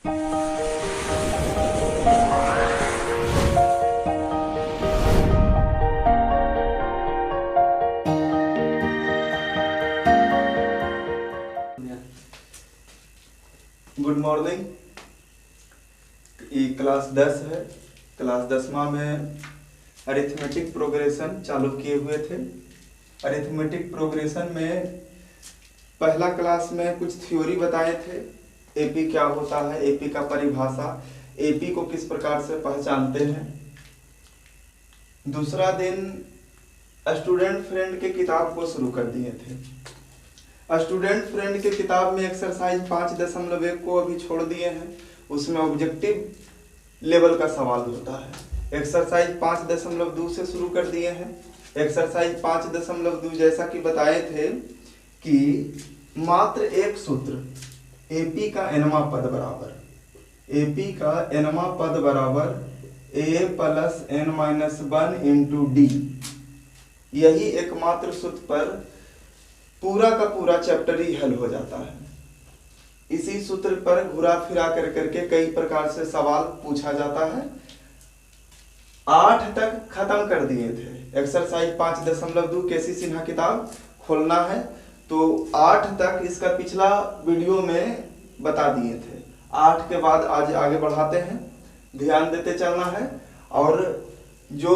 Good morning. ये class 10 है। Class 10वां में अरिथमेटिक प्रोग्रेशन चालू किए हुए थे। अरिथमेटिक प्रोग्रेशन में पहला क्लास में कुछ थ्योरी बताए थे। एपी क्या होता है, एपी का परिभाषा, एपी को किस प्रकार से पहचानते हैं। दूसरा दिन स्टूडेंट फ्रेंड के किताब को शुरू कर दिए थे। स्टूडेंट फ्रेंड के किताब में एक्सरसाइज 5.1 को अभी छोड़ दिए हैं। उसमें ऑब्जेक्टिव लेवल का सवाल होता है। एक्सरसाइज 5.2 से शुरू कर दिए हैं। एक्सरसाइज 5.2 जैसा कि बताए थे कि मात्र एक सूत्र एपी का एनवा पद बराबर, एपी का एनवा पद बराबर A plus N minus 1 into D, यही एकमात्र सूत्र पर पूरा का पूरा चैप्टर ही हल हो जाता है। इसी सूत्र पर घुरा फिरा कर करके कई प्रकार से सवाल पूछा जाता है। 8 तक खत्म कर दिए थे। एक्सरसाइज 5.2 केसी सिन्हा किताब खोलना है तो 8 तक इसका पिछला वीडियो में बता दिए थे। 8 के बाद आज आगे बढ़ाते हैं, ध्यान देते चलना है। और जो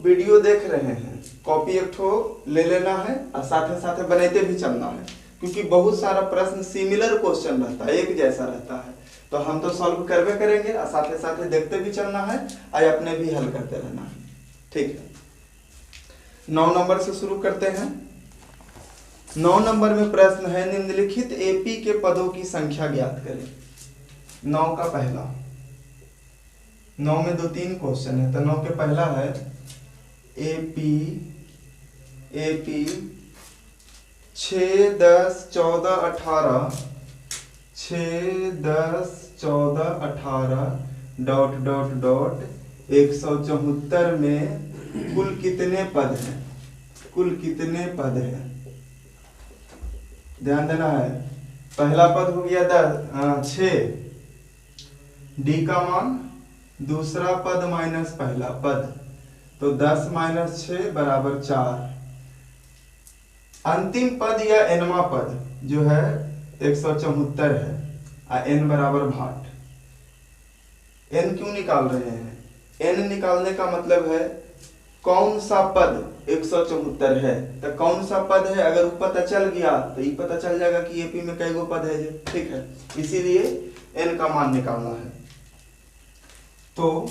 वीडियो देख रहे हैं कॉपी एक ठो ले लेना है और साथे साथे बनाते भी चलना है, क्योंकि बहुत सारा प्रश्न सिमिलर क्वेश्चन रहता है, एक जैसा रहता है। तो हम तो सॉल्व करवे करेंगे और साथे साथे देखते भी चलना है और अपने भी हल करते रहना है। ठीक है, 9 नंबर से शुरू करते हैं। 9 नंबर में प्रश्न है, निम्नलिखित एपी के पदों की संख्या ज्ञात करें। 9 का पहला, 9 में 2-3 क्वेश्चन है। तो 9 के पहला है एपी 6, 10, 14, 18, 6, 10, 14, 18 डॉट डॉट डॉट 174 में कुल कितने पद हैं, कुल कितने पद हैं, ध्यान देना है। पहला पद हो गया 6, डी का मान, दूसरा पद माइनस पहला पद, तो 10 माइनस 6 बराबर 4। अंतिम पद या एनवा पद जो है 174 है और एन बराबर भाट। एन क्यों निकाल रहे हैं? एन निकालने का मतलब है कौन सा पद 174 है, तो कौन सा पद है अगर वो पता चल गया तो ये पता चल जाएगा कि एपी में कई गो पद है। ठीक है, इसीलिए एन का मान निकालना है। तो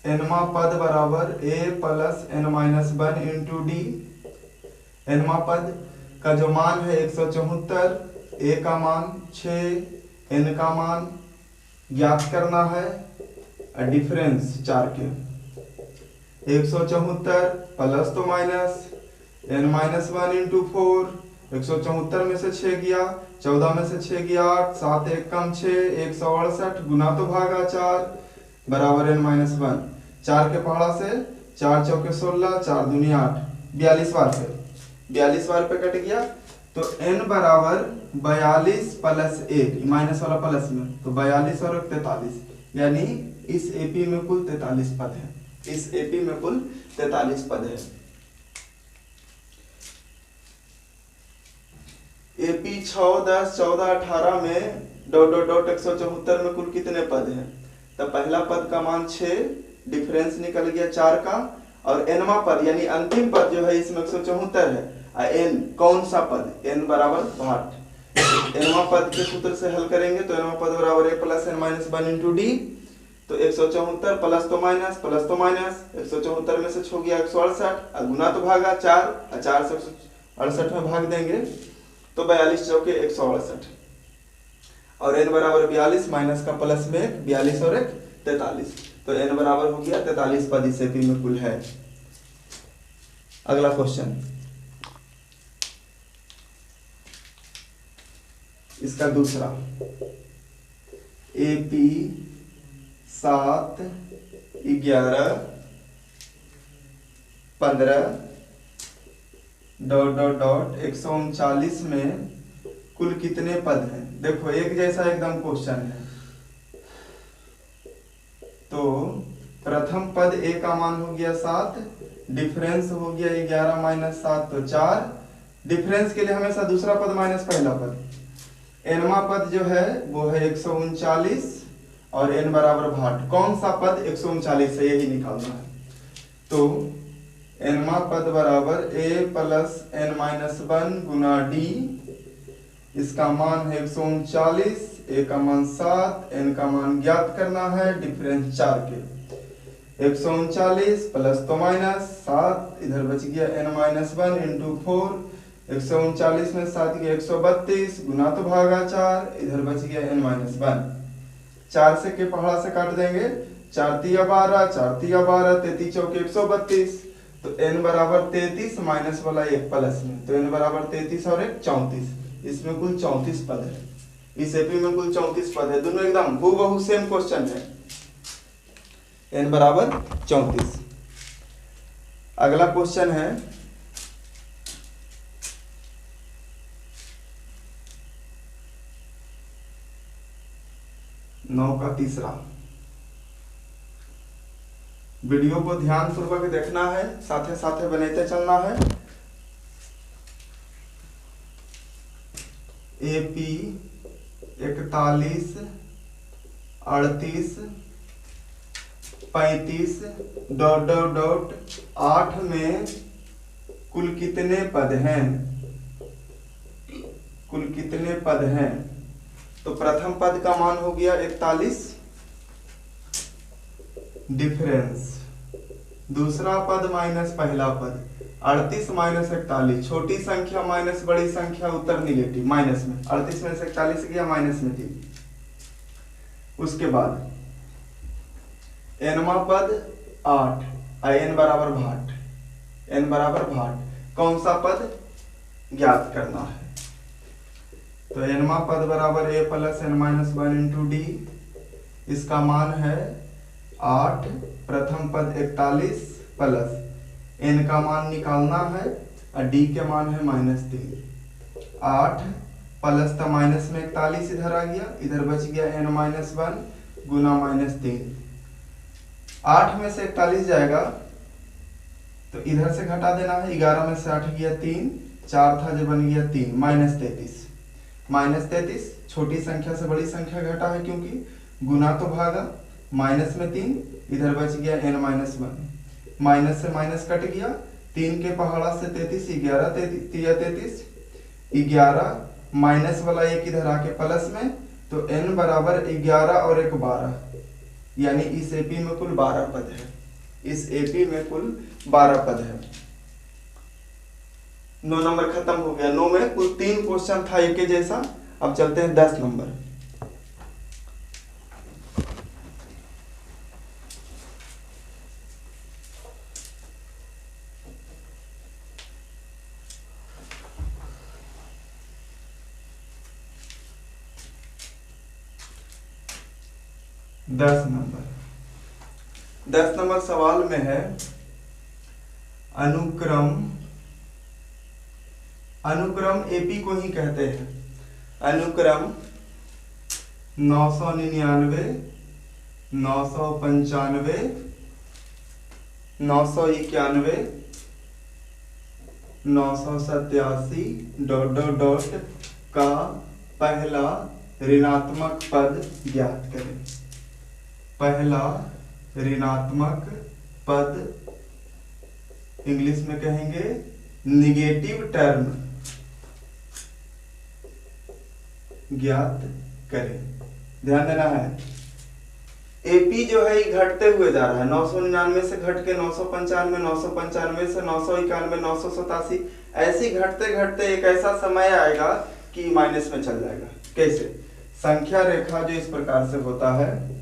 एनवा पद बराबर A plus N minus 1 into D. एनवा पद का जो मान है 174, ए का मान 6, एन का मान ज्ञात करना है, डिफरेंस 4 के। 174 प्लस तो माइनस एन माइनस 1 इंटू 4, 174 में से 6 गया, 14 में से 6 गया 8, 7 1 कम 6, 168 गुना तो भागा 4 बराबर एन माइनस 1। 4 के पहाड़ा से 4 चौके 16, 4 दूनी 8, 42 बार पे, 42 बार पे कट गया। तो n बराबर 42 प्लस 1, माइनस वाला प्लस में, तो 42 और 43, यानी इस एपी में कुल 43 पद है। इस एपी में कुल 43 पद है। एपी 6, 10, 14, 18 में डॉट डॉट डॉट 174 में कुल कितने पद हैं? तो पहला पद का मान 6, डिफरेंस निकल गया 4 का, और एनवा पद यानी अंतिम पद जो है इसमें 174 है। एन कौन सा पद? एन बराबर भाट। एनवा पद के सूत्र से हल करेंगे तो एनवा पद बराबर A plus N minus 1 into D. तो 174 प्लस तो माइनस, प्लस तो माइनस, 174 में से 6 गया 168 और गुना तो भागा 4 और 4 से 168 में भाग देंगे तो 42 चौके 168 और n बराबर 42 माइनस का प्लस में 42 और 1 43, तो n बराबर हो गया 43 पद इस एपी में कुल है। अगला क्वेश्चन, इसका दूसरा, एपी 7, 11, 15 डॉट डॉट डॉट 139 में कुल कितने पद हैं? देखो एक जैसा एकदम क्वेश्चन है। तो प्रथम पद a का मान हो गया 7, डिफरेंस हो गया 11 माइनस 7 तो 4। डिफरेंस के लिए हमेशा दूसरा पद माइनस पहला पद। nवा पद जो है वो है 139 और n बराबर 8। कौन सा पद 139 है यही निकालना है। तो nवा पद बराबर a plus n minus 1 Guna d, इसका मान है 139, a का मान 7, n का मान ज्ञात करना है डिफरेंस 4 के। 139 प्लस तो माइनस 7, इधर बच गया n माइनस 1 इंटू 4। 139 में 7 गया 132 गुना तो भागा 4, इधर बच गया n माइनस 1। 4 से के पहाड़ा से काट देंगे, 4 तिया 12, 4 तिया 12, 33 चौके 132, तो n बराबर 33 माइनस वाला एक प्लस में, तो n बराबर 33 और 1 34। इसमें कुल 34 पद है। इस एपी में कुल 34 पद है। दोनों एकदम हूबहू सेम क्वेश्चन है। n बराबर 34। अगला क्वेश्चन है 9 का तीसरा। वीडियो को ध्यान पूर्वक देखना है, साथे साथे बनाते चलना है। AP 41, 38, 35 डॉट डॉट डॉट 8 में कुल कितने पद हैं? कुल कितने पद हैं? तो प्रथम पद का मान हो गया 41, डिफरेंस। दूसरा पद माइनस पहला पद, 38 माइनस 41, छोटी संख्या माइनस बड़ी संख्या, उत्तर निगेटिव माइनस में। 38 में से 41 गया माइनस में 3। उसके बाद nवा पद 8, n बराबर 8, n बराबर 8। कौन सा पद ज्ञात करना है? तो nवा पद बराबर a plus n minus 1 into D, इसका मान है 8, प्रथम पद 41 प्लस n का मान निकालना है और d के मान है -3। 8 प्लस था माइनस में 41 इधर आ गया, इधर बच गया n माइनस 1 गुना -3। 8 में से 41 जाएगा तो इधर से घटा देना है। 11 में से 8 गया 3, 4 था जो बन गया 3, -33। छोटी संख्या से बड़ी संख्या घटा है क्योंकि गुना तो भागा, माइनस में 3, इधर बच गया n माइनस 1। माइनस से माइनस कट गया, 3 के पहाड़ा से 33, 11 33, 11 माइनस वाला एक इधर आके प्लस में, तो n बराबर 11 और 1 12, यानी इस एपी में कुल 12 पद है। इस एपी में कुल 12 पद है। 9 नंबर खत्म हो गया। 9 में कुल 3 क्वेश्चन था एक जैसा। अब चलते हैं 10 नंबर। दस नंबर सवाल में है अनुक्रम एपी को ही कहते हैं। अनुक्रम 999, 995, 991, 987 डॉट डॉट डॉट का पहला ऋणात्मक पद ज्ञात करें। पहला ऋणात्मक पद इंग्लिश में कहेंगे निगेटिव टर्म ज्ञात करें। ध्यान देना है, एपी जो है घटते हुए जा रहा है। 999 से घट के 995, 995 से 991, 987, ऐसी घटते घटते एक ऐसा समय आएगा कि माइनस में चल जाएगा। कैसे? संख्या रेखा जो इस प्रकार से होता है,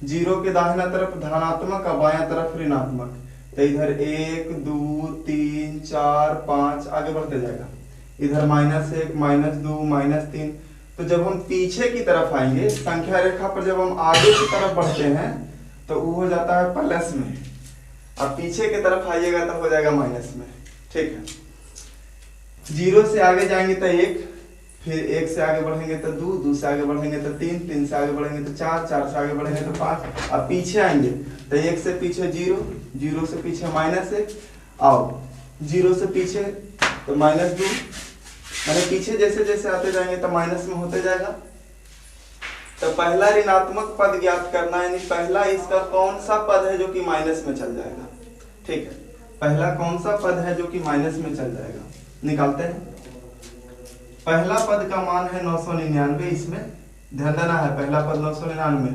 0 के दाहिना तरफ धनात्मक और बायां तरफ ऋणात्मक, तो इधर 1 2 3 4 5 आगे बढ़ते जाएगा। इधर -1 -2 -3। तो जब हम पीछे की तरफ आएंगे संख्या रेखा पर, जब हम आगे की तरफ बढ़ते हैं तो वो हो जाता है प्लस में, और पीछे की तरफ आइएगा तो हो जाएगा माइनस में। ठीक है, 0 से आगे जाएंगे तो 1, फिर 1 से आगे बढ़ेंगे तो 2, 2 से आगे बढ़ेंगे तो 3, 3 से आगे बढ़ेंगे तो 4, 4 से आगे बढ़ेंगे तो 5। अब पीछे आएंगे तो 1 से पीछे 0, 0 से पीछे -1 और 0 से पीछे तो -2, मैंने पीछे जैसे जैसे आते जाएंगे तो माइनस में होते जाएगा। तो पहला ऋणात्मक पद ज्ञात करना, यानी पहला इसका कौन सा पद है जो कि माइनस में चल जाएगा। ठीक है, पहला कौन सा पद है जो कि माइनस में चल जाएगा, निकालते हैं। पहला पद का मान है 999, इसमें ध्यान देना है, पहला पद 999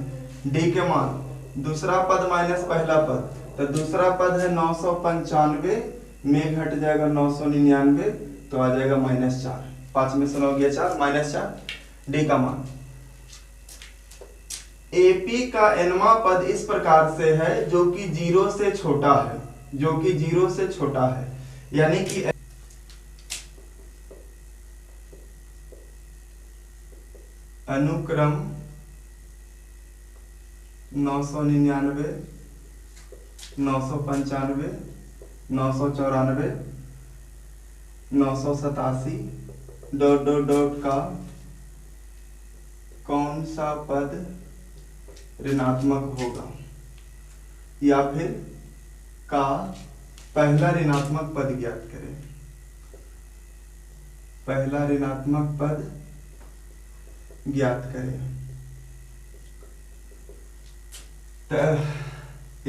डी के मान, दूसरा पद माइनस पहला पद, तो दूसरा पद है 995 में घट जाएगा 999 तो आ जाएगा -4, 5 में से 9 गया 4, -4 डी का मान। एपी का एनवा पद इस प्रकार से है जो कि 0 से छोटा है, जो कि 0 से छोटा है, यानी कि अनुक्रम 999, 995, 994, 987 ... का कौन सा पद ऋणात्मक होगा, या फिर का पहला ऋणात्मक पद ज्ञात करें। पहला ऋणात्मक पद ज्ञात करें। तो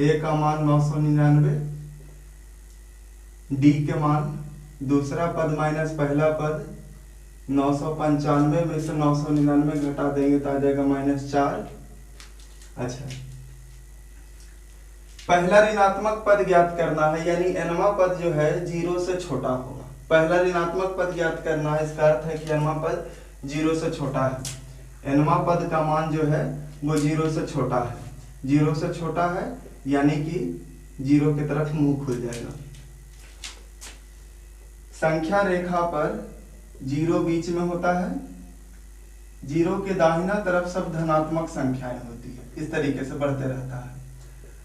ए का मान 999, डी के मान, दूसरा पद माइनस पहला पद 995 में से 999 घटा देंगे तो आ जाएगा -4। अच्छा, पहला ऋणात्मक पद ज्ञात करना है, यानी एनवा पद जो है 0 से छोटा होगा। पहला ऋणात्मक पद ज्ञात करना है, इसका अर्थ है कि एनवा पद 0 से छोटा है। एनवा पद का मान जो है वो 0 से छोटा है, 0 से छोटा है यानी कि 0 की तरफ मुंह खुल जाएगा। संख्या रेखा पर 0 बीच में होता है, 0 के दाहिना तरफ सब धनात्मक संख्याएं होती है, इस तरीके से बढ़ते रहता है,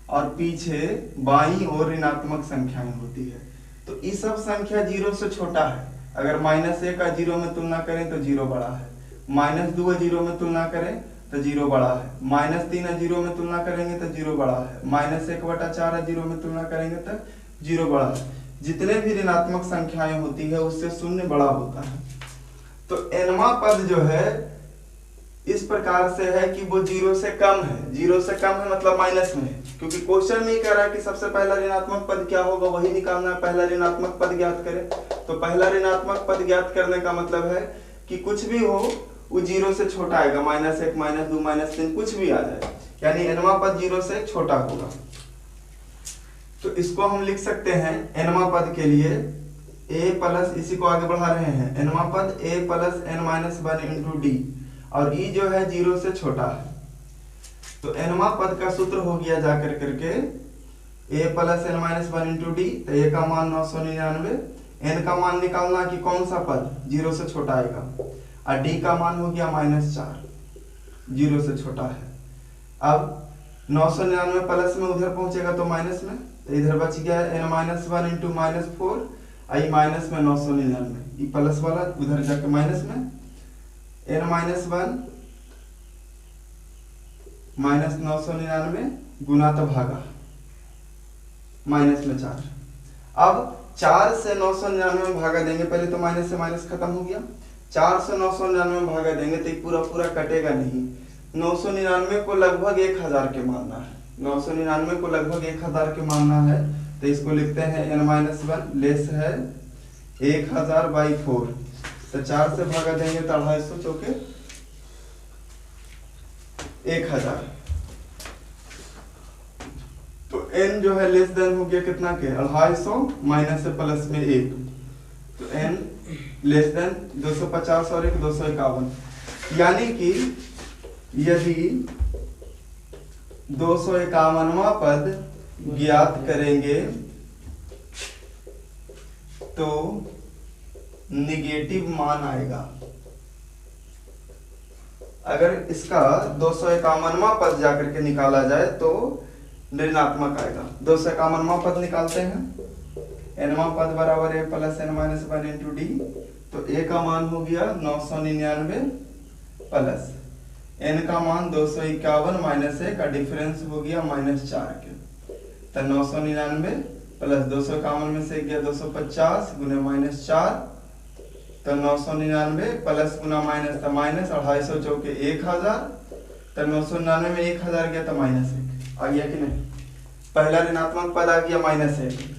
और पीछे बाईं ओर ऋणात्मक संख्याएं होती है। तो ये सब संख्या 0 से छोटा है। अगर -1 का 0 में तुलना करें तो 0 बड़ा है, -2 0 में तुलना करें तो 0 बड़ा है, -3 0 में तुलना करेंगे तो 0 बड़ा है, -1/4 0 में तुलना करेंगे तो 0 बड़ा है। जितने भी ऋणात्मक संख्याएं होती है उससे शून्य बड़ा होता है। तो एनवा पद जो है इस प्रकार से है कि वो 0 से कम है, 0 से कम है मतलब माइनस में है, क्योंकि क्वेश्चन में ही कह रहा है कि सबसे पहला ऋणात्मक पद क्या होगा वही निकालना है, पहला ऋणात्मक पद ज्ञात करें। तो पहला ऋणात्मक पद ज्ञात करने का मतलब है कि कुछ भी हो वो 0 से छोटा आएगा, -1, -2, -3 कुछ भी आ जाए, यानी एनवा पद 0 से छोटा होगा। तो इसको हम लिख सकते हैं एनवा पद के लिए a प्लस, इसी को आगे बढ़ा रहे हैं, एनवा पद a प्लस n-1 × d, और e जो है 0 से छोटा है। तो एनवा पद का सूत्र हो गया जाकर करके a प्लस n-1 × d, तो a का मान 999, n का मान निकालना कि कौन सा पद 0 से छोटा आएगा, और d का मान हो गया -4, 0 से छोटा है। अब 999 प्लस में उधर पहुंचेगा तो माइनस में, तो इधर बच गया n-1 × -4, आई माइनस में 999, ये प्लस वाला उधर जाके माइनस में, n-1 -999 गुना तो भागा माइनस में 4। अब 4 से 999 में भागा देंगे, पहले तो माइनस से माइनस खत्म हो गया, 4 से 999 में भागा देंगे तो पूरा पूरा कटेगा नहीं। 999 को लगभग 1000 के मानना है, 999 को लगभग 1000 के मानना है, तो इसको लिखते हैं n-1 लेस है 1000/4, तो 4 से भागा देंगे तो 250 चौके 1000। तो n जो है लेस देन हो गया कितना के 250 माइनस से प्लस में 1, तो n लेस देन 250 और 1 251, यानी कि यदि 251वां पद ज्ञात करेंगे तो निगेटिव मान आएगा। अगर इसका 251वां पद जाकर के निकाला जाए तो ऋणात्मक आएगा। 251वां पद निकालते हैं, nवां पद बराबर है प्लस n-1 × d, तो ए का मान हो गया 999 प्लस n का मान 251 माइनस ए का डिफरेंस हो गया -4 के। तो 999 प्लस 251 में से गया 250 गुने -4, तो 999 प्लस गुना माइनस, तो माइनस 250 चौके 1000, तो 999 में 1000 गया तो -1 आ गया कि नहीं। पहला ऋणात्मक पद आ गया -1।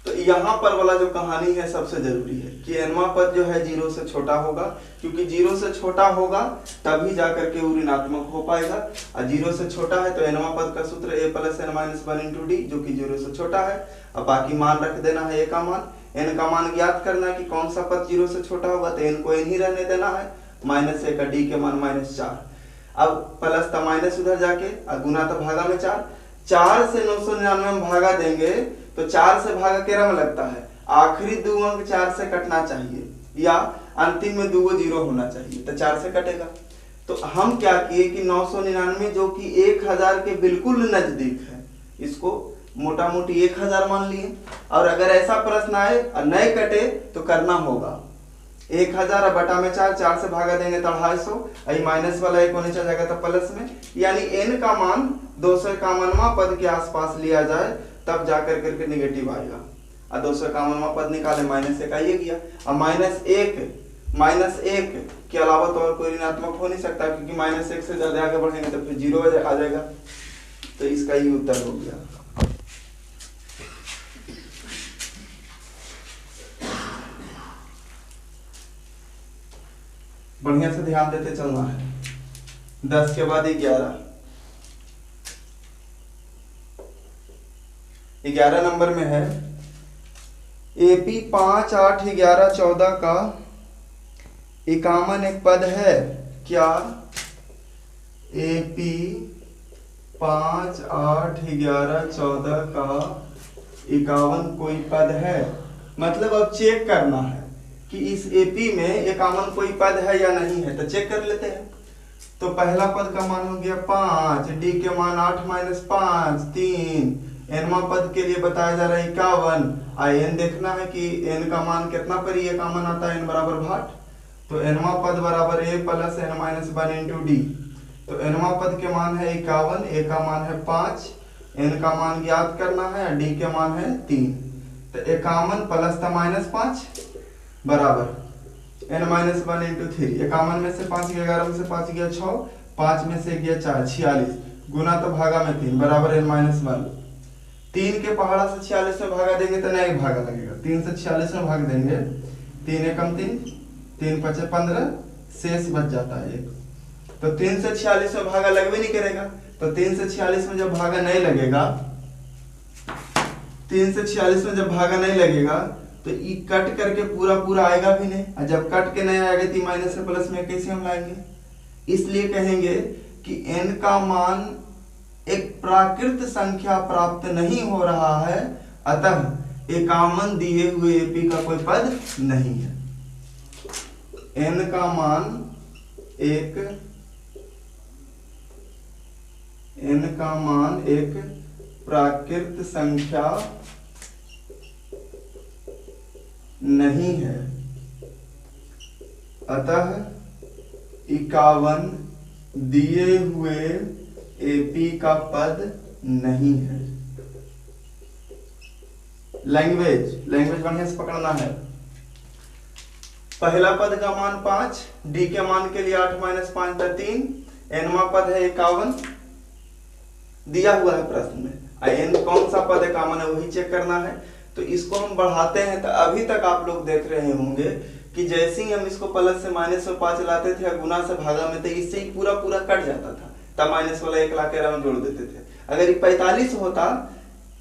तो यहाँ पर वाला जो कहानी है सबसे जरूरी है कि nवां पद जो है 0 से छोटा होगा, क्योंकि 0 से छोटा होगा तभी जाकर के वो ऋणात्मक हो पाएगा। और 0 से छोटा है तो nवां पद का सूत्र a + n - 1 × d, जो कि 0 से छोटा है। अब बाकी मान रख देना है a का मान, n का मान ज्ञात करना है कि कौन सा पद 0 से छोटा होगा, तो n को n ही रहने देना है, -1 का d के मान -4। अब प्लस का माइनस उधर जाके गुना तो भागा में 4 से 999 में भागा देंगे तो 4 से भागा केरा में लगता है, आखिरी 2 अंक 4 से कटना चाहिए या अंतिम में 2 0 होना चाहिए, तो 4 से कटेगा। तो हम क्या किए कि 999 जो कि 1000 के बिल्कुल नजदीक है, इसको मोटा मोटी 1000 मान लिए। और अगर ऐसा प्रश्न आए और नहीं कटे तो करना होगा 1000 बटा में 4 से भागा देंगे तो 250, माइनस वाला एक होने चला जाएगा तो प्लस में, यानी n का मान 251वां पद के आसपास लिया जाए तब जाकर करके निगेटिव आएगा। और 251वां पद निकाले -1 ये गया। अब -1 के अलावा तो और कोई ऋणात्मक हो नहीं सकता, क्योंकि -1 से ज्यादा आगे बढ़ेंगे तो फिर 0 आ जाएगा। तो इसका ये उत्तर हो गया। बढ़िया से ध्यान देते चलना है। 10 के बाद 11 नंबर में है AP 5, 8, 11, 14 का 51 एक पद है क्या? AP 5, 8, 11, 14 का 51 कोई पद है? मतलब अब चेक करना है कि इस AP में 51 कोई पद है या नहीं है, तो चेक कर लेते हैं। तो पहला पद का मान हो गया 5, D के मान 8 - 5 3, nवां पद के लिए बताया जा रहा है 51। n देखना है कि n का मान कितना पर ये का मान आता है, n बराबर 8। तो nवां पद बराबर a + n - 1 × d। तो nवां पद के मान है 51, a का मान है 5, n का मान ज्ञात करना है, d के मान है 3। तो 51 प्लस था -5 बराबर n - 1 × 3। 51 में से 5 गया, 11 में से 5 गया 6, 5 में से गया 4, 46 गुना तो भागा में 3 बराबर n - 1। 3 के पहाड़ा से 46 में भागा देंगे तो नहीं भागा लगेगा, 3 से 46 में भाग देंगे, 3 एकम 3, 3 × 5 = 15, शेष बच जाता है 1। तो 3 से 46 में भागा लगवे नहीं करेगा, तो 3 से 46 में जब भागा नहीं लगेगा, 3 से 46 में जब भागा नहीं लगेगा तो ये कट करके पूरा आएगा भी नहीं, और जब कट के नहीं आएगा तो माइनस से प्लस में कैसे हम लाएंगे? इसलिए कहेंगे कि n का मान एक प्राकृत संख्या प्राप्त नहीं हो रहा है, अतः 51 दिए हुए AP का कोई पद नहीं है। n का मान एक प्राकृत संख्या नहीं है, अतः 51 दिए हुए AP का पद नहीं है। लैंग्वेज बढ़िया से पकड़ना है। पहला पद का मान 5, D के मान के लिए 8 - 5 था 3, nवां पद है 51 दिया हुआ है प्रश्न में। n कौन सा पद है कॉमन है वही चेक करना है। तो इसको हम बढ़ाते हैं, तो अभी तक आप लोग देख रहे होंगे कि जैसे ही हम इसको प्लस से माइनस में 5 लाते थे, गुना से भागा में, तो इससे ही पूरा कट जाता था, तब माइनस वाला 1 ला के हम जोड़ देते थे। अगर ये 45 होता,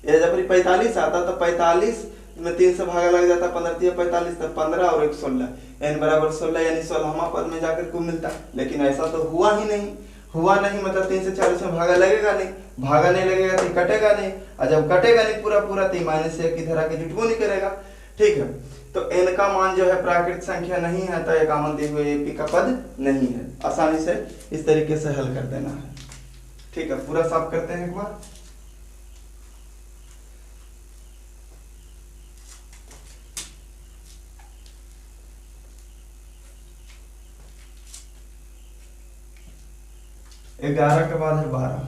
या जब 45 आता तो 45 में 3 से भागा लग जाता, 15 × 45 तब 15 और 1 16, n बराबर 16, यानी 16वां पद में जाकर को मिलता। लेकिन ऐसा तो हुआ नहीं, मतलब 3 से 40 में भागा लगेगा नहीं, भागा नहीं लगेगा तो कटेगा नहीं, और जब कटेगा नहीं पूरा तो माइनस से किधर आके जुटबो नहीं करेगा। ठीक है, तो n का मान जो है प्राकृत संख्या नहीं है, तो 51 दिए हुए AP का पद नहीं है। आसानी से इस तरीके से हल कर देना है। ठीक है, पूरा साफ करते हैं एक बार। 11 के बाद है 12,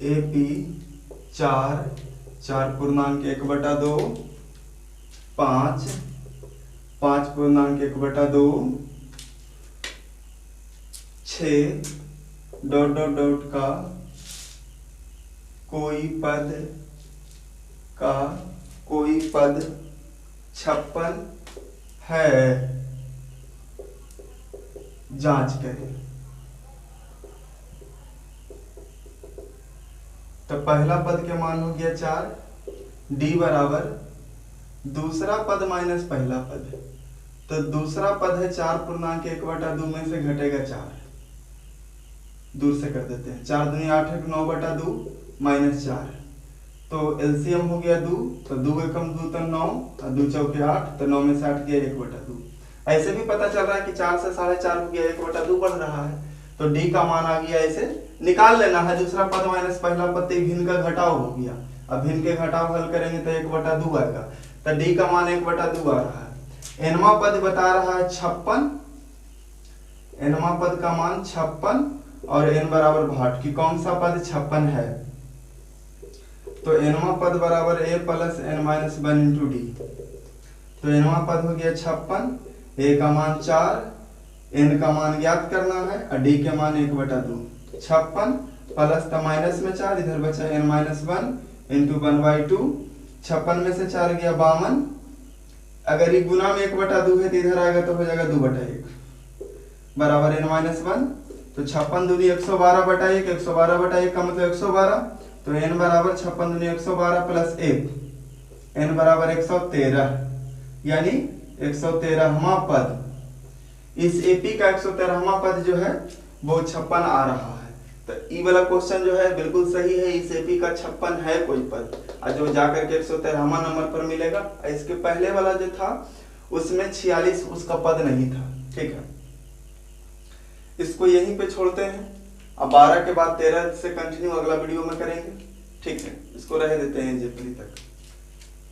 AP 4, 4.1/2, 5, 5.1/2, 6 ... का कोई पद 56 है, जांच करें। तो पहला पद के मान हो गया 4, D बराबर दूसरा पद माइनस पहला पद, तो दूसरा पद है 4.1/2 में से घटेगा 4, दूर से कर देते हैं। 4 दूनी 8 है, 9/2 माइनस 4, तो एलसीएम हो गया 2, तो 2 एकम 2 तो 9, और 2 चौके 8, तो 9 में से 8 गया 1/2। ऐसे भी पता चल रहा है कि 4 से 4.5 हो गया, 1/2 बढ़ रहा है, तो डी का मान आ गया, ऐसे निकाल लेना है। दूसरा पद माइनस पहला पद, भिन्न का घटाव हो गया। अब भिन्न के घटाव हल करेंगे तो 1/2 आएगा, तो डी का मान 1/2 आ रहा है। एनवा पद बता रहा है 56, एनवा पद का मान 56 और n बराबर भाट की कौन सा पद 56 है, तो एनवा पद बराबर a plus n-1 into D. तो एनवा पद हो गया 56, a का मान 4, n का मान ज्ञात करना है और d के मान 1/2। 56 प्लस तो माइनस में 4, इधर बचा n-1 इंटू 1/2। 56 में से 4 गया 52, अगर ये गुना में 1/2 है तो इधर आएगा तो हो जाएगा 2/1 बराबर n-1। तो 56 दूनी 112/1, 112/1 का मतलब 112, तो n बराबर 56 दूनी 112 प्लस 1, n बराबर 113, यानी 113वां पद। इस एपी का 113वां पद जो है वो 56 आ रहा है। तो ई वाला क्वेश्चन जो है बिल्कुल सही है, इस एपी का 56 है कोई पद, और जो जाकर के 113वां नंबर पर मिलेगा। इसके पहले वाला जो था उसमें 46 उसका पद नहीं था। ठीक है, इसको यहीं पे छोड़ते हैं। अब 12 के बाद 13 से कंटिन्यू अगला वीडियो में करेंगे। ठीक है, इसको रह देते हैं जेपी तक।